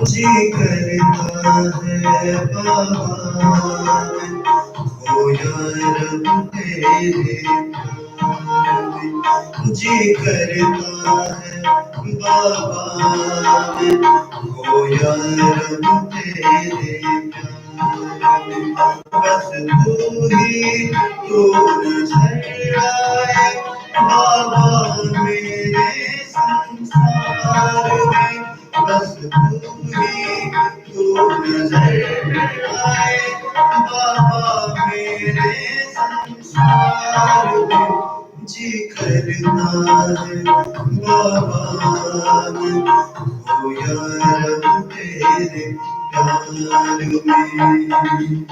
जी करता है बाबा हो यार तेरे प्यार में। जी करता है बाबा हो यार तेरे प्यार में। बस तू ही तो नजर आए बाबा मेरे संसार में। बस तू ही तो नजर आए बाबा मेरे संसार में। जी करता है बाबा हो यार तेरे प्यार में।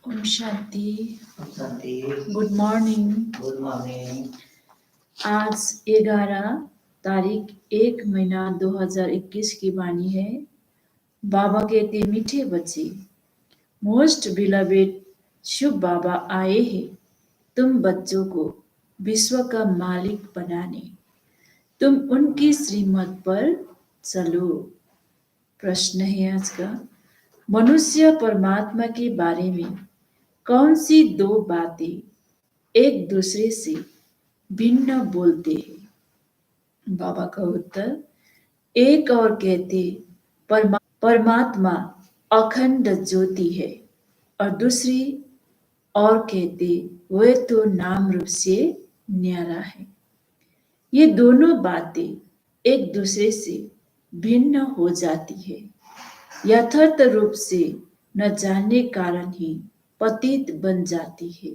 ओम शांति। शांति। Good morning. Good morning. आज 11 तारीख 1 महीना 2021 की वाणी है। बाबा कहते मीठे बच्चे, मोस्ट बिलवेड शुभ बाबा आए हैं तुम बच्चों को विश्व का मालिक बनाने। तुम उनकी श्रीमत पर चलो। प्रश्न है आज का, मनुष्य परमात्मा के बारे में कौन सी दो बातें एक दूसरे से भिन्न बोलते हैं? बाबा का उत्तर, एक और कहते परमात्मा अखंड ज्योति है और दूसरी और कहते वह तो नाम रूप से न्यारा है। ये दोनों बातें एक दूसरे से भिन्न हो जाती है। यथार्थ रूप से न जानने कारण ही पतित बन जाती है।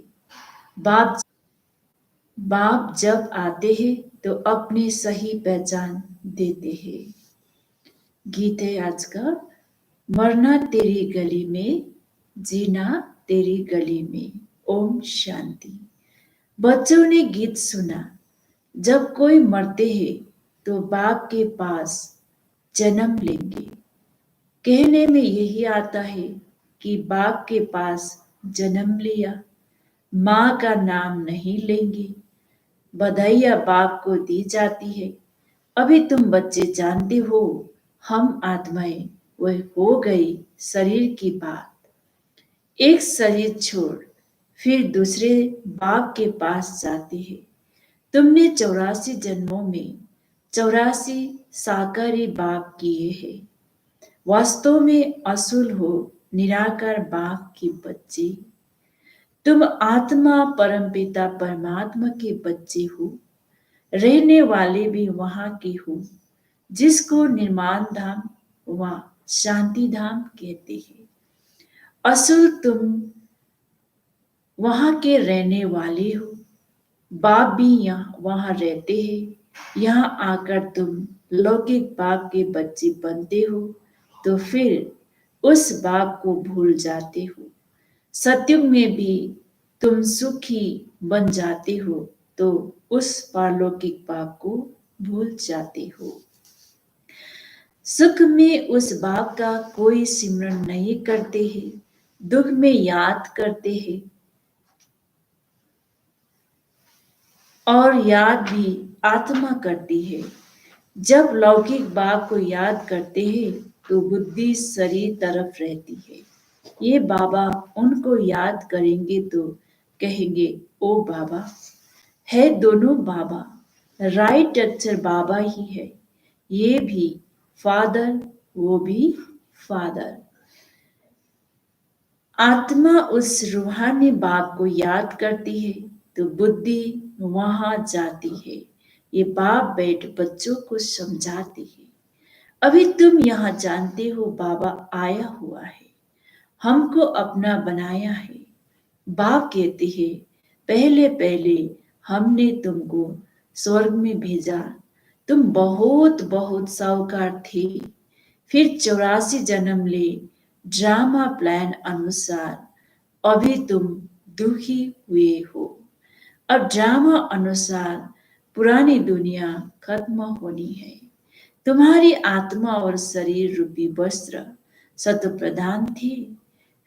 बाप जब आते हैं तो अपनी सही पहचान देते हैं। गीत है आज का, मरना तेरी गली में, जीना तेरी गली में। ओम शांति। बच्चों ने गीत सुना, जब कोई मरते हैं तो बाप के पास जन्म लेंगे। कहने में यही आता है कि बाप के पास जन्म लिया, माँ का नाम नहीं लेंगे। बधाइयाँ बाप को दी जाती है। अभी तुम बच्चे जानते हो, हम आत्माएं वह हो गई शरीर की बात। एक शरीर छोड़ फिर दूसरे बाप के पास जाते हैं। तुमने 84 जन्मों में 84 साकारी बाप किए हैं। वास्तव में असुल हो निराकार बाप के बच्चे। तुम आत्मा परमपिता परमात्मा के बच्चे हो। रहने वाले भी वहां के हो, जिसको निर्माण धाम व शांति धाम कहते हैं। असुल तुम वहां के रहने वाले हो। बाप भी वहां रहते हैं। यहाँ आकर तुम लौकिक बाप के बच्चे बनते हो तो फिर उस बाप को भूल जाते हो। सत्युग में भी तुम सुखी बन जाते हो तो उस पारलौकिक बाप को भूल जाते हो। सुख में उस बाप का कोई सिमरन नहीं करते हैं, दुख में याद करते हैं और याद भी आत्मा करती है। जब लौकिक बाप को याद करते हैं तो बुद्धि शरीर तरफ रहती है। ये बाबा उनको याद करेंगे तो कहेंगे, ओ बाबा। है दोनों बाबा, राइट अक्षर बाबा ही है। ये भी फादर, वो भी फादर। आत्मा उस रूहानी बाप को याद करती है तो बुद्धि वहां जाती है। ये बाप बैठ बच्चों को समझाती है। अभी तुम यहाँ जानते हो बाबा आया हुआ है, हमको अपना बनाया है। बाप कहते हैं, पहले पहले हमने तुमको स्वर्ग में भेजा। तुम बहुत बहुत साहूकार थे, फिर 84 जन्म ले ड्रामा प्लान अनुसार अभी तुम दुखी हुए हो। अब ड्रामा अनुसार पुरानी दुनिया खत्म होनी है। तुम्हारी आत्मा और शरीर रूपी वस्त्र सत्व प्रधान थे।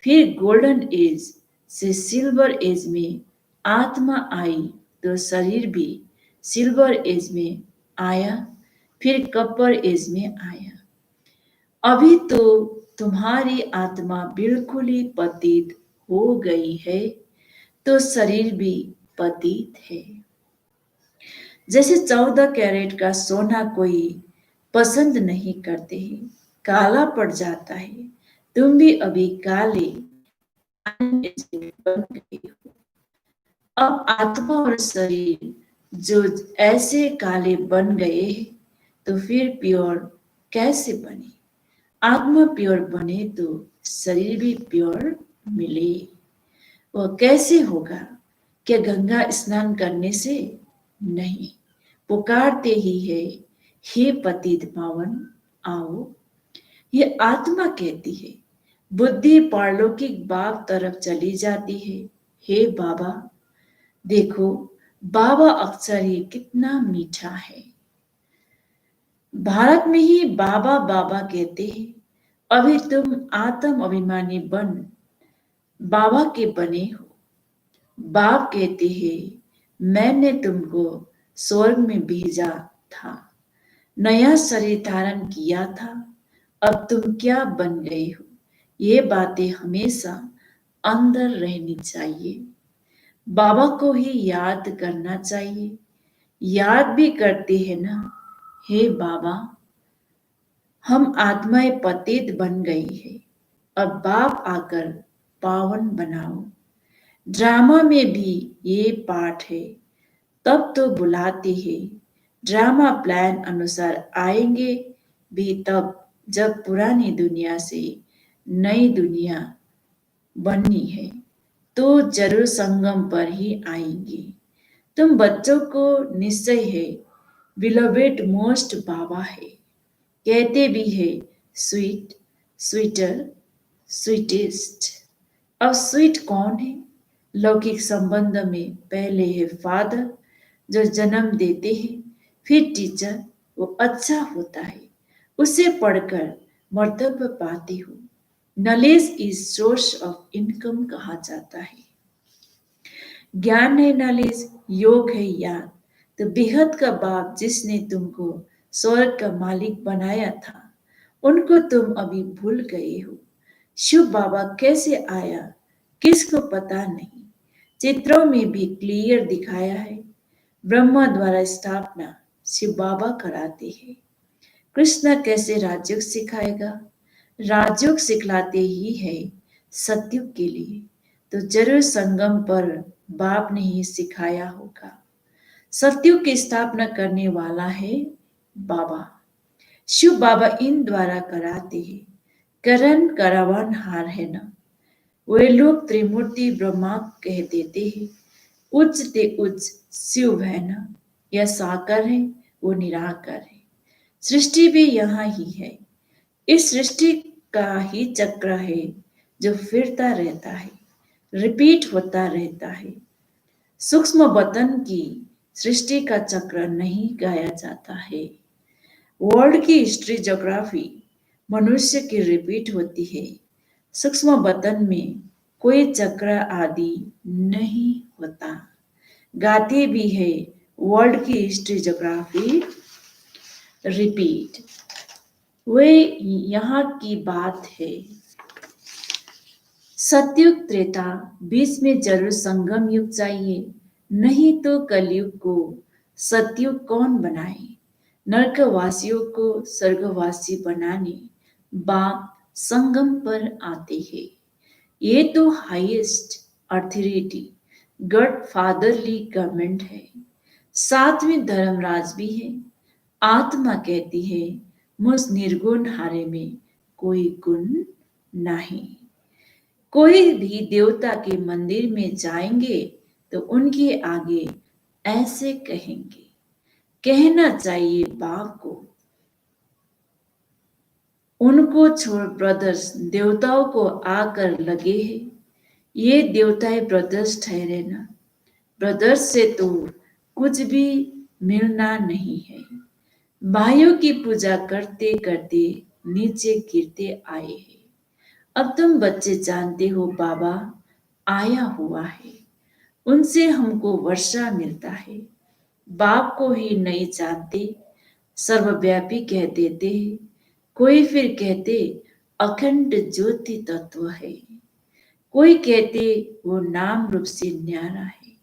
फिर गोल्डन एज से सिल्वर एज में आत्मा आई तो शरीर भी सिल्वर एज में आया, फिर कपर एज में आया। अभी तो तुम्हारी आत्मा बिल्कुल ही पतित हो गई है, तो शरीर भी पतित है। जैसे 14 कैरेट का सोना कोई पसंद नहीं करते हैं, काला पड़ जाता है। तुम भी अभी काले बन गए हो। अब आत्मा और शरीर जो ऐसे काले बन गए, तो फिर प्योर कैसे बने? आत्मा प्योर बने तो शरीर भी प्योर मिले। वह कैसे होगा? क्या गंगा स्नान करने से? नहीं, पुकारते ही है, हे पतित पावन आओ। ये आत्मा कहती है। बुद्धि पारलौकिक बाप तरफ चली जाती है, हे बाबा। देखो बाबा अक्सर ही कितना मीठा है। भारत में ही बाबा बाबा कहते हैं। अभी तुम आत्म अभिमानी बन बाबा के बने हो। बाप कहते हैं, मैंने तुमको स्वर्ग में भेजा था, नया शरीर धारण किया था। अब तुम क्या बन गए हो? ये बातें हमेशा अंदर रहनी चाहिए। बाबा को ही याद करना चाहिए। याद भी करते हैं ना, हे बाबा, हम आत्माएं पतित बन गई है। अब बाप आकर पावन बनाओ। ड्रामा में भी ये पाठ है। तब तो बुलाते हैं, ड्रामा प्लान अनुसार आएंगे भी तब जब पुरानी दुनिया से नई दुनिया बननी है, तो जरूर संगम पर ही आएंगे। तुम बच्चों को निश्चय है बिलोवेड मोस्ट बाबा है। कहते भी है स्वीट, स्वीटर, स्वीटेस्ट। अब स्वीट कौन है? लौकिक संबंध में पहले है फादर जो जन्म देते हैं, फिर टीचर, वो अच्छा होता है, उसे पढ़कर मर्तबा पाते हो। Knowledge is source of income कहा जाता है। ज्ञान है नॉलेज, योग है याद। तो बेहद का बाप जिसने तुमको स्वर्ग का मालिक बनाया था, उनको तुम अभी भूल गए हो। शिव बाबा कैसे आया किसको पता नहीं। चित्रों में भी क्लियर दिखाया है। ब्रह्मा द्वारा स्थापना शिव बाबा कराते हैं। कृष्ण कैसे राजयोग सिखाएगा? राजयोग सिखलाते ही है सतयुग के लिए, तो जरूर संगम पर बाप ने ही सिखाया होगा। सतयुग की स्थापना करने वाला है बाबा। शिव बाबा इन द्वारा कराते हैं। करण करावन हार है ना। वे लोग त्रिमूर्ति ब्रह्मा कह देते हैं। उच्च ते उच्च शिव है ना। यह साकार है, वो निराकार है। सृष्टि भी यहाँ ही है। इस सृष्टि का ही चक्र है जो फिरता रहता है, रिपीट होता रहता है। सूक्ष्म वतन की सृष्टि का चक्र नहीं गाया जाता है। वर्ल्ड की हिस्ट्री ज्योग्राफी मनुष्य की रिपीट होती है। सूक्ष्म वतन में कोई चक्र आदि नहीं होता। गाते भी है वर्ल्ड की हिस्ट्री ज्योग्राफी रिपीट। वे यहाँ की बात है। सतयुग त्रेता बीच में जरूर संगम युग चाहिए, नहीं तो कलयुग को सतयुग कौन बनाए? नरकवासियों को स्वर्गवासी बनाने बाप संगम पर आते हैं। ये तो highest authority God fatherly government है। साथ में धर्मराज भी है। आत्मा कहती है मुझ निर्गुण हारे में कोई गुण नहीं। कोई भी देवता के मंदिर में जाएंगे तो उनके आगे ऐसे कहेंगे। कहना चाहिए बाप को, उनको छोड़ ब्रदर्स देवताओं को आकर लगे हैं। ये देवताएं ब्रदर्स ठहरे ना, ब्रदर्स से तो कुछ भी मिलना नहीं है। भाइयों की पूजा करते करते नीचे गिरते आए हैं। अब तुम बच्चे जानते हो बाबा आया हुआ है, उनसे हमको वर्षा मिलता है। बाप को ही नहीं जानते, सर्वव्यापी कह देते हैं। कोई फिर कहते अखंड ज्योति तत्व है, कोई कहते वो नाम रूप से न्यारा है।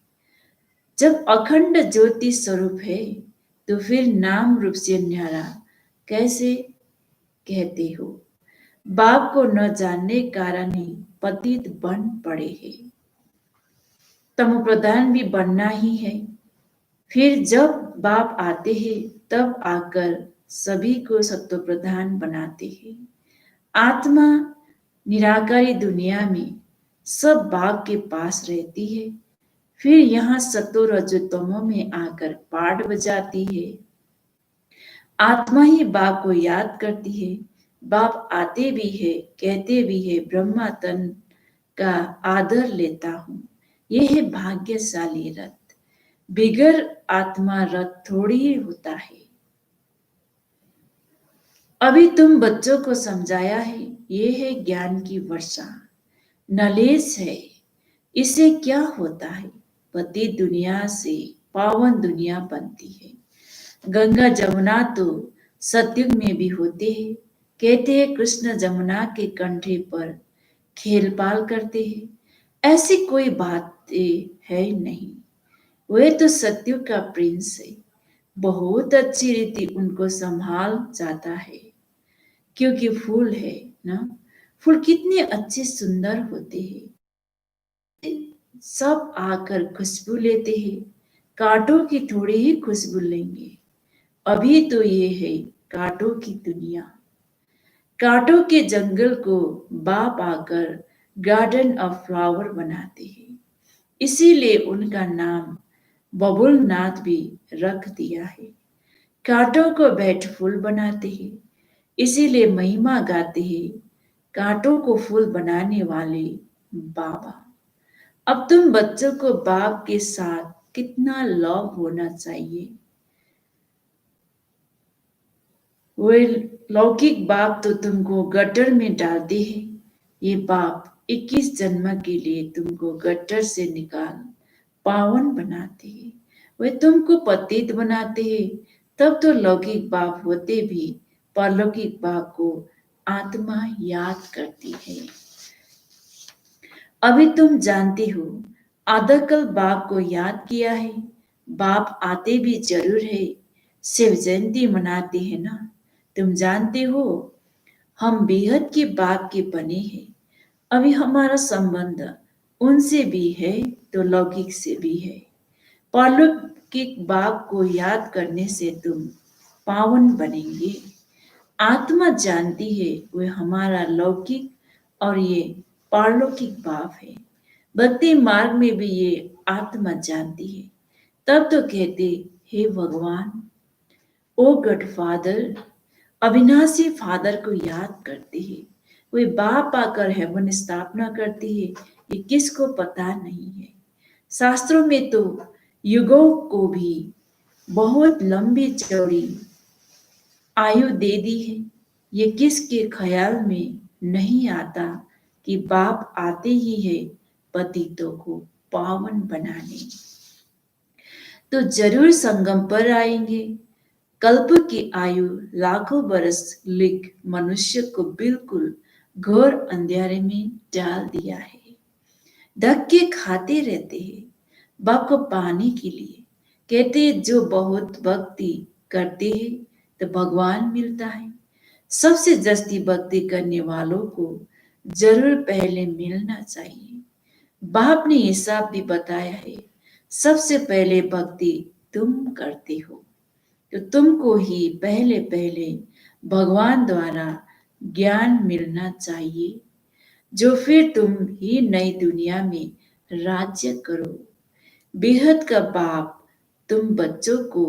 जब अखंड ज्योति स्वरूप है तो फिर नाम रूप से न्यारा कैसे कहते हो? बाप को न जानने कारण ही पतित बन पड़े हैं। तमो प्रधान भी बनना ही है। फिर जब बाप आते हैं तब आकर सभी को सत्व प्रधान बनाते हैं। आत्मा निराकारी दुनिया में सब बाप के पास रहती है, फिर यहाँ सतो रजो तमो में आकर पाठ बजाती है। आत्मा ही बाप को याद करती है। बाप आते भी है, कहते भी है ब्रह्मा तन का आदर लेता हूँ। यह है भाग्यशाली रथ, बिगर आत्मा रथ थोड़ी ही होता है। अभी तुम बच्चों को समझाया है, ये है ज्ञान की वर्षा, नॉलेज है। इससे क्या होता है? पति दुनिया से पावन दुनिया बनती है। गंगा जमुना तो सतयुग में भी होते हैं। कहते हैं कृष्ण जमुना के कंठे पर खेल पाल करते हैं। ऐसी कोई बात है नहीं, वे तो सतयुग का प्रिंस है। बहुत अच्छी रीति उनको संभाल जाता है, क्योंकि फूल है ना, फूल कितने अच्छे सुंदर होते हैं। सब आकर खुशबू लेते हैं, कांटों की थोड़ी ही खुशबू लेंगे। अभी तो ये है कांटों की दुनिया। कांटों के जंगल को बाप आकर गार्डन ऑफ फ्लावर बनाते हैं। इसीलिए उनका नाम बबुल नाथ भी रख दिया है। कांटों को बैठ फूल बनाते हैं, इसीलिए महिमा गाते हैं कांटों को फूल बनाने वाले बाबा। अब तुम बच्चों को बाप के साथ कितना लव होना चाहिए। वे लौकिक बाप तो तुमको गटर में डालते हैं। ये बाप 21 जन्म के लिए तुमको गटर से निकाल पावन बनाते हैं। वे तुमको पतित बनाते हैं। तब तो लौकिक बाप होते भी परलौकिक बाप को आत्मा याद करती है। अभी तुम जानते हो, आधा कल बाप को याद किया है। बाप आते भी जरूर है, शिव जयंती मनाते हैं ना। तुम जानते हो हम बेहद के बाप के बने हैं। अभी हमारा संबंध उनसे भी है तो लौकिक से भी है। परलौकिक बाप को याद करने से तुम पावन बनेंगे। आत्मा जानती है वे हमारा लौकिक और ये पारलौकिक बाप है। भक्ति मार्ग में भी ये आत्मा जानती है। तब तो कहते हे भगवान, ओ गॉड फादर, अविनाशी फादर को याद करते हैं। वे बाप आकर हेवन स्थापना करती है, ये किसको पता नहीं है। शास्त्रों में तो युगों को भी बहुत लंबी चौड़ी आयु दे दी है। ये किसके ख्याल में नहीं आता कि बाप आते ही है पतितों को पावन बनाने। तो जरूर संगम पर आएंगे। कल्प की आयु लाखों बरस लिख मनुष्य को बिल्कुल घोर अंधेरे में डाल दिया है। धक्के खाते रहते हैं बाप को पाने के लिए। कहते जो बहुत भक्ति करते हैं तो भगवान मिलता है। सबसे जस्ती भक्ति करने वालों को जरूर पहले मिलना चाहिए। बाप ने हिसाब भी बताया है, सबसे पहले भक्ति तुम करते हो तो तुमको ही पहले पहले भगवान द्वारा ज्ञान मिलना चाहिए, जो फिर तुम ही नई दुनिया में राज्य करो। बेहद का बाप तुम बच्चों को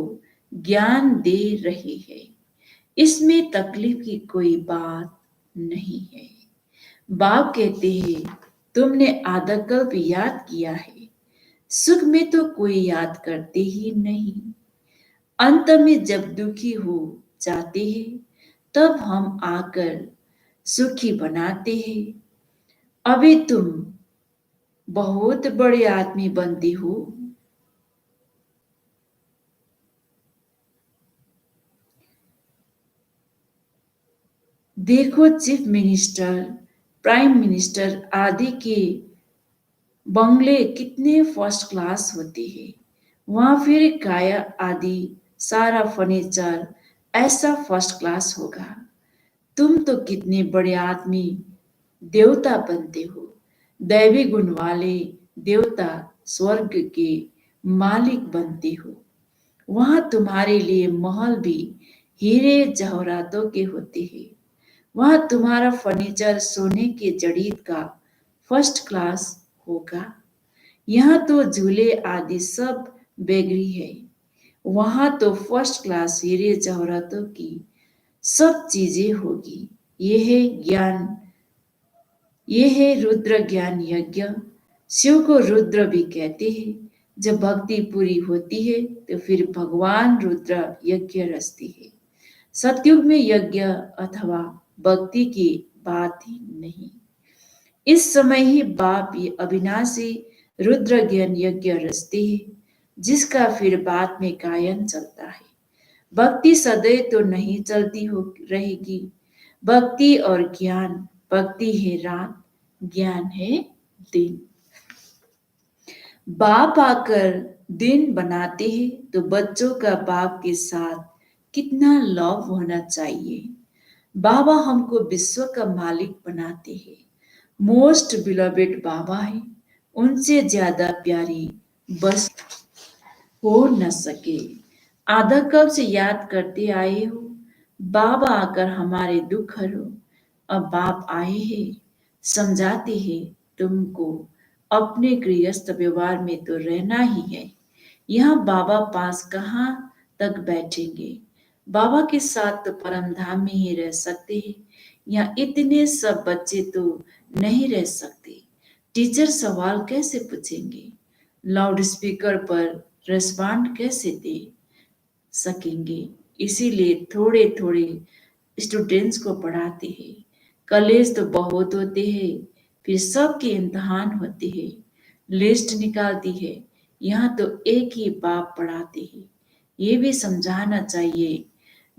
ज्ञान दे रहे हैं, इसमें तकलीफ की कोई बात नहीं है। बाप कहते हैं तुमने आधा कल्प याद किया है, सुख में तो कोई याद करते ही नहीं। अंत में जब दुखी हो जाते हैं तब हम आकर सुखी बनाते हैं। अभी तुम बहुत बड़े आदमी बनते हो। देखो चीफ मिनिस्टर, प्राइम मिनिस्टर आदि के बंगले कितने फर्स्ट क्लास होते हैं। वहां फिर काया आदि सारा फर्नीचर ऐसा फर्स्ट क्लास होगा। तुम तो कितने बड़े आदमी देवता बनते हो। दैवी गुण वाले देवता स्वर्ग के मालिक बनते हो। वहां तुम्हारे लिए महल भी हीरे जवाहरातों के होते हैं। वहां तुम्हारा फर्नीचर सोने के जड़ीद का फर्स्ट क्लास होगा। यहाँ तो झूले आदि सब बेगरी है। वहां तो फर्स्ट क्लास हीरे जवाहरातों की सब चीजें होगी। ये है ज्ञान, ये है रुद्र ज्ञान यज्ञ। शिव को रुद्र भी कहते हैं। जब भक्ति पूरी होती है तो फिर भगवान रुद्र यज्ञ रचती है। सतयुग में यज्ञ अथवा भक्ति की बात ही नहीं। इस समय ही बाप ये अविनाशी रुद्र ज्ञान यज्ञ रचते हैं, जिसका फिर बाद में गायन चलता है। भक्ति सदैव तो नहीं चलती हो रहेगी। भक्ति और ज्ञान, भक्ति है रात, ज्ञान है दिन। बाप आकर दिन बनाते हैं तो बच्चों का बाप के साथ कितना लव होना चाहिए। बाबा हमको विश्व का मालिक बनाते हैं। मोस्ट बिलोवेड बाबा है, उनसे ज्यादा प्यारी बस हो न सके। आधा कब से याद करते आए हो, बाबा आकर हमारे दुख हरो। अब बाप आए हैं, समझाते हैं तुमको अपने गृहस्थ व्यवहार में तो रहना ही है। यहाँ बाबा पास कहाँ तक बैठेंगे। बाबा के साथ तो परम धाम में ही रह सकते हैं। यहाँ इतने सब बच्चे तो नहीं रह सकते। टीचर सवाल कैसे पूछेंगे, लाउड स्पीकर पर रिस्पॉन्ड कैसे दे सकेंगे। इसीलिए थोड़े थोड़े स्टूडेंट्स को पढ़ाते हैं। कॉलेज तो बहुत होते हैं, फिर सबके इम्तहान होते हैं, लिस्ट निकालती है। यहाँ तो एक ही बाप पढ़ाते हैं। ये भी समझाना चाहिए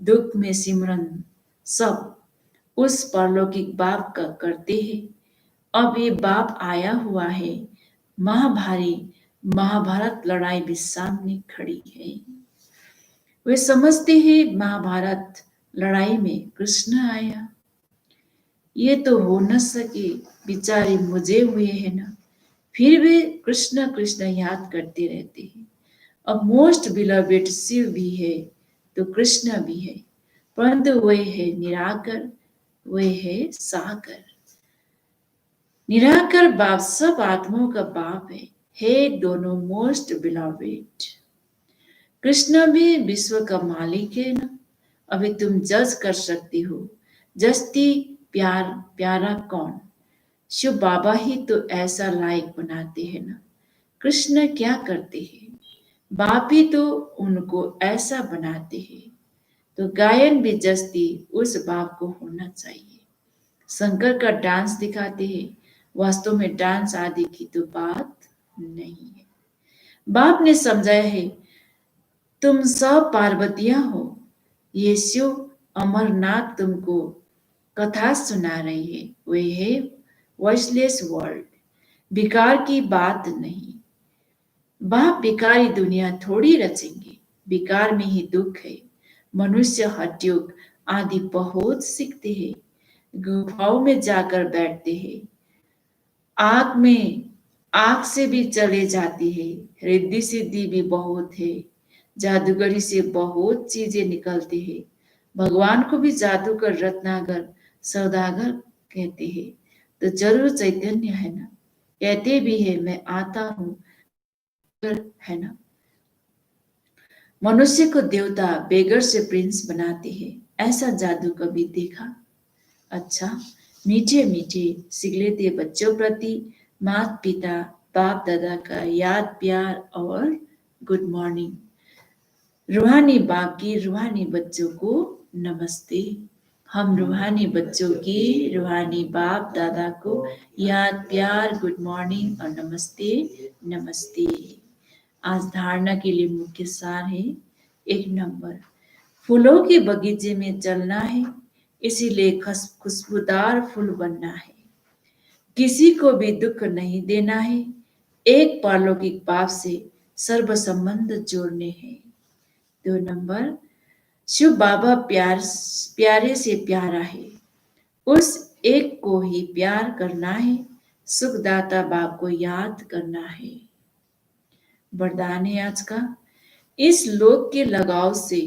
दुख में सिमरन सब उस परलौकिक बाप का करते हैं। अब ये बाप आया हुआ है, महाभारी महाभारत लड़ाई भी सामने खड़ी है। वे समझते हैं महाभारत लड़ाई में कृष्ण आया, ये तो हो न सके, बेचारे मुझे हुए हैं ना। फिर वे कृष्ण कृष्ण याद करते रहते हैं। अब मोस्ट बिलवेड शिव भी है तो कृष्ण भी है, परंतु वह है निराकर, वह है साकर। निराकर बाप सब आत्माओं का बाप है दोनों मोस्ट बिलवेड। कृष्ण भी विश्व का मालिक है ना। अभी तुम जज कर सकती हो, जस्ती प्यारा कौन। शिव बाबा ही तो ऐसा लायक बनाते हैं ना। कृष्ण क्या करते हैं, बाप ही तो उनको ऐसा बनाते हैं। तो गायन भी जस्ती उस बाप को होना चाहिए। शंकर का डांस दिखाते हैं, वास्तव में डांस आदि की तो बात नहीं है। बाप ने समझाया है तुम सब पार्वतियां हो। ये शिव अमरनाथ तुमको कथा सुना रही है। वे है वॉइसलेस वर्ल्ड, विकार की बात नहीं। बाप विकारी दुनिया थोड़ी रचेंगे, विकार में ही दुख है। मनुष्य हठयोग आदि बहुत सीखते हैं, गुफाओं में जाकर बैठते हैं, आग से भी चले जाती है। रिद्धि सिद्धि भी बहुत है, जादूगरी से बहुत चीजें निकलती है। भगवान को भी जादूगर रत्नागर सौदागर कहते हैं, तो जरूर चैतन्य है ना। कहते भी है मैं आता हूं, है ना। मनुष्य को देवता बेगर से प्रिंस बनाते हैं, ऐसा जादू कभी देखा? अच्छा, मीठे मीठे सिगलेते बच्चों प्रति माता पिता बाप दादा का याद प्यार और गुड मॉर्निंग। रूहानी बाप की रूहानी बच्चों को नमस्ते। हम रूहानी बच्चों की रूहानी बाप दादा को याद प्यार गुड मॉर्निंग और नमस्ते नमस्ते। आज धारणा के लिए मुख्य सार है। 1 नंबर, फूलों के बगीचे में चलना है, इसीलिए खुशबूदार फूल बनना है। किसी को भी दुख नहीं देना है, एक पारलौकिक बाप से सर्व संबंध जोड़ने हैं। 2 नंबर, शिव बाबा प्यारे से प्यारा है, उस एक को ही प्यार करना है, सुखदाता बाप को याद करना है। वरदान है आज का, इस लोक के लगाव से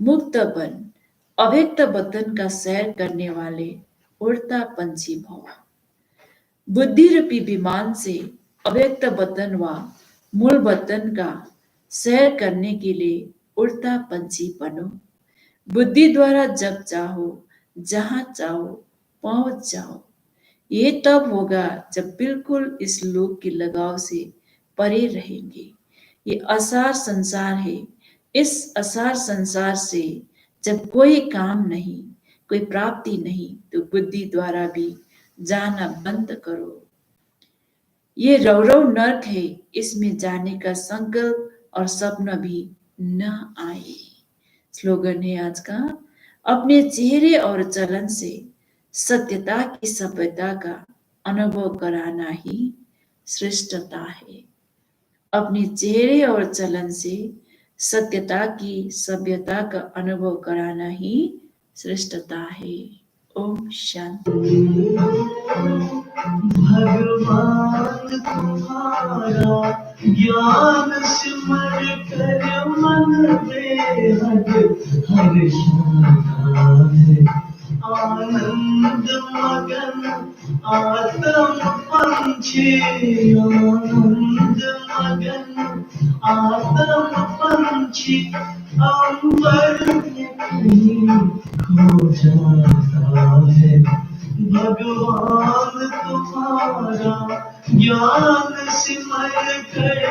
मुक्त बन, अव्यक्त वतन का सैर करने वाले उड़ता पंछी भव। बुद्धि रूपी विमान से अव्यक्त वतन व मूल वतन का सैर करने के लिए उड़ता पंछी बनो। बुद्धि द्वारा जब चाहो जहां चाहो पहुंच जाओ। ये तब होगा जब बिल्कुल इस लोक के लगाव से परे रहेंगे। ये असार संसार है, इस असार संसार से जब कोई काम नहीं, कोई प्राप्ति नहीं, तो बुद्धि द्वारा भी जाना बंद करो। ये रौरव नर्क है, इसमें जाने का संकल्प और स्वप्न भी न आए। स्लोगन है आज का, अपने चेहरे और चलन से सत्यता की सभ्यता का अनुभव कराना ही श्रेष्ठता है। अपने चेहरे और चलन से सत्यता की सभ्यता का अनुभव कराना ही श्रेष्ठता है। ओम शांति। भगवान तुम्हारा ज्ञान सिमर कर मन बेहद हर्षाता है। आनंद मगन आत्म पंछी, आनंद मगन आत्म पंछी अंबर में कहीं खो जाता है। भगवान तुम्हारा ज्ञान सिमर कर